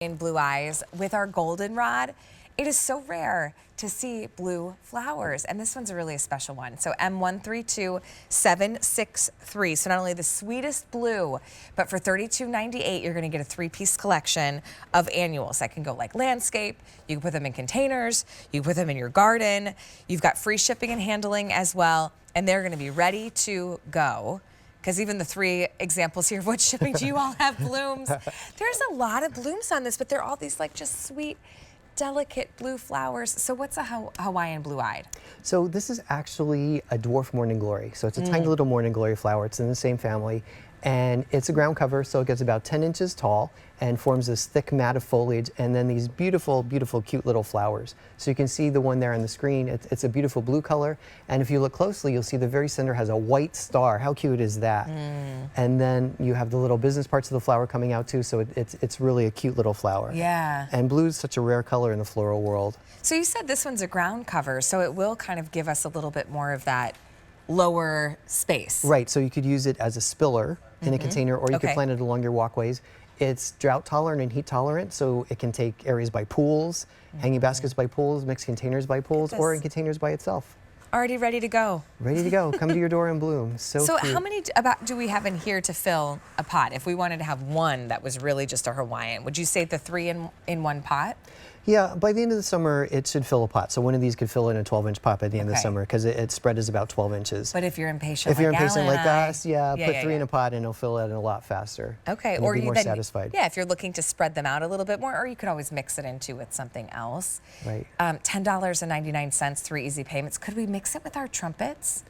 in blue eyes with our goldenrod. It is so rare to see blue flowers, and this one's really a special one. So M132763. So not only the sweetest blue, but for $32.98, you're going to get a 3-piece collection of annuals that can go like landscape. You can put them in containers. You can put them in your garden. You've got free shipping and handling as well, and they're going to be ready to go. Because even the 3 examples here of what shipping do you all have blooms? There's a lot of blooms on this, but they're all these like just sweet, delicate blue flowers. So what's a Hawaiian blue-eyed? So this is actually a dwarf morning glory. So it's a tiny little morning glory flower. It's in the same family. And it's a ground cover, so it gets about 10 inches tall and forms this thick mat of foliage, and then these beautiful, beautiful, cute little flowers. So you can see the one there on the screen. It's a beautiful blue color, and if you look closely, you'll see the very center has a white star. How cute is that? And then you have the little business parts of the flower coming out too, so it's really a cute little flower. Yeah. And blue is such a rare color in the floral world. So you said this one's a ground cover, so it will kind of give us a little bit more of that lower space. Right, so you could use it as a spiller in a container, or you could plant it along your walkways. It's drought tolerant and heat tolerant, so it can take areas by pools, hanging baskets by pools, mixed containers by pools, or in containers by itself. Already ready to go. Ready to go. Come to your door and bloom. So cute. How many do we have in here to fill a pot? If we wanted to have one that was really just a Hawaiian, would you say the 3 in one pot? Yeah, by the end of the summer, it should fill a pot. So one of these could fill in a 12-inch pot by the end of the summer, because its spread is about 12 inches. But if you're impatient, if you're impatient like us, put 3 in a pot and it'll fill it a lot faster. Okay, or you'll be more satisfied. Yeah, if you're looking to spread them out a little bit more, or you could always mix it into with something else. Right. $10.99, 3 easy payments. Could we mix it with our trumpets?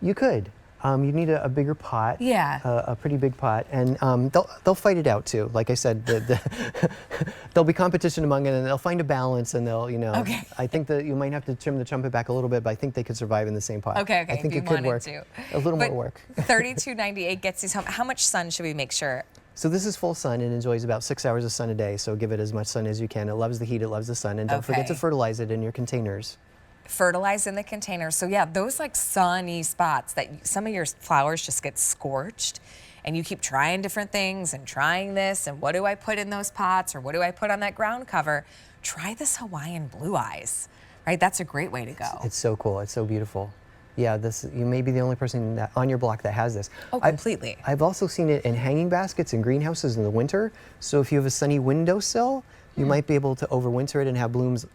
You could. You need a bigger pot. Yeah. A pretty big pot, and they'll fight it out too. Like I said, there'll be competition among it, and they'll find a balance, and they'll, Okay. I think that you might have to trim the trumpet back a little bit, but I think they could survive in the same pot. Okay. I think if it could work. A little more work. $32.98 gets these home. How much sun should we make sure? So this is full sun and enjoys about 6 hours of sun a day. So give it as much sun as you can. It loves the heat. It loves the sun, and don't forget to fertilize it in your containers. Fertilize in the container. So yeah, those like sunny spots that some of your flowers just get scorched, and you keep trying different things and trying this, and what do I put in those pots, or what do I put on that ground cover? Try this Hawaiian blue eyes, right? That's a great way to go. It's so cool. It's so beautiful. Yeah, you may be the only person on your block that has this. Oh, completely. I've also seen it in hanging baskets and greenhouses in the winter. So if you have a sunny windowsill, you might be able to overwinter it and have blooms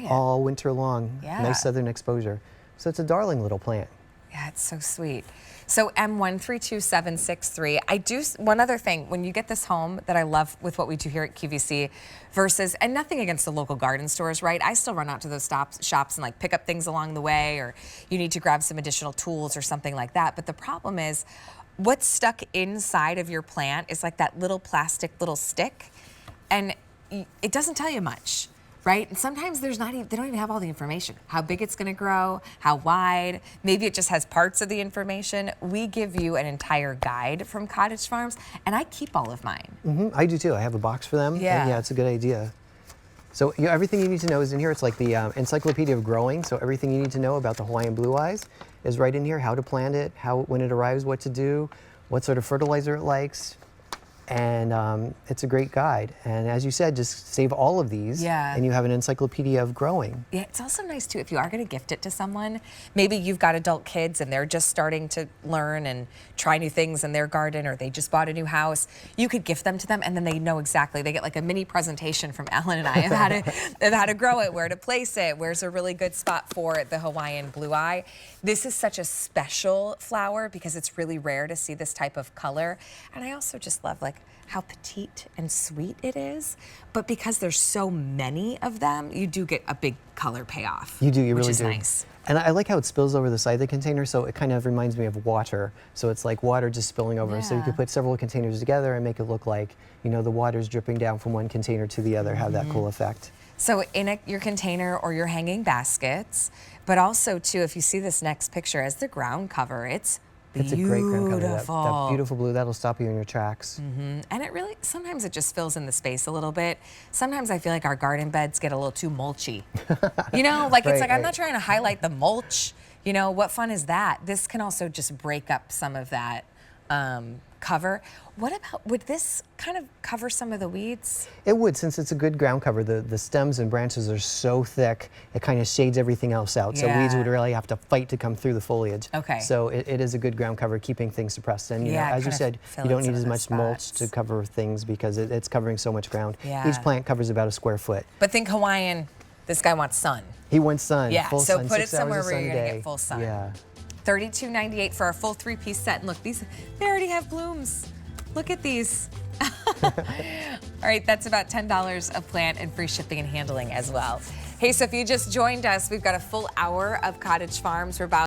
all winter long. Yeah. Nice southern exposure. So it's a darling little plant. Yeah, it's so sweet. So M132763. One other thing, when you get this home that I love with what we do here at QVC versus, and nothing against the local garden stores, right? I still run out to those shops and like pick up things along the way, or you need to grab some additional tools or something like that. But the problem is what's stuck inside of your plant is like that little plastic little stick, and it doesn't tell you much, right? And sometimes they don't even have all the information. How big it's gonna grow, how wide, maybe it just has parts of the information. We give you an entire guide from Cottage Farms, and I keep all of mine. I do too. I have a box for them. Yeah. And yeah, it's a good idea. So everything you need to know is in here. It's like the Encyclopedia of Growing. So everything you need to know about the Hawaiian blue eyes is right in here. How to plant it, when it arrives, what to do, what sort of fertilizer it likes. And it's a great guide. And as you said, just save all of these, and you have an encyclopedia of growing. Yeah, it's also nice too if you are going to gift it to someone. Maybe you've got adult kids and they're just starting to learn and try new things in their garden, or they just bought a new house. You could gift them to them, and then they know exactly. They get like a mini presentation from Ellen and I of how to grow it, where to place it, where's a really good spot for the Hawaiian blue eye. This is such a special flower because it's really rare to see this type of color, and I also just love like how petite and sweet it is, but because there's so many of them, you do get a big color payoff. You do, you really do. Which is nice. And I like how it spills over the side of the container, so it kind of reminds me of water. So it's like water just spilling over. So you could put several containers together and make it look like, the water's dripping down from one container to the other, have that cool effect. So in your container or your hanging baskets, but also too, if you see this next picture as the ground cover, it's a great ground cover. That beautiful blue, that'll stop you in your tracks. And it really, sometimes it just fills in the space a little bit. Sometimes I feel like our garden beds get a little too mulchy. It's like, I'm not trying to highlight the mulch. What fun is that? This can also just break up some of that cover. What about, would this kind of cover some of the weeds? It would, since it's a good ground cover. The stems and branches are so thick, it kind of shades everything else out. So weeds would really have to fight to come through the foliage. Okay. So it is a good ground cover, keeping things suppressed. And you know, as you said, you don't need as much mulch to cover things because it's covering so much ground. Yeah. Each plant covers about a square foot. But think Hawaiian, this guy wants sun. He wants sun. Yeah, full so sun, put it 6 hours somewhere of where sun you're a gonna day. get full sun. Yeah. $32.98 for our full 3-piece set. And look, these, they already have blooms. Look at these. All right, that's about $10 a plant and free shipping and handling as well. Hey, so if you just joined us, we've got a full hour of Cottage Farms. We're about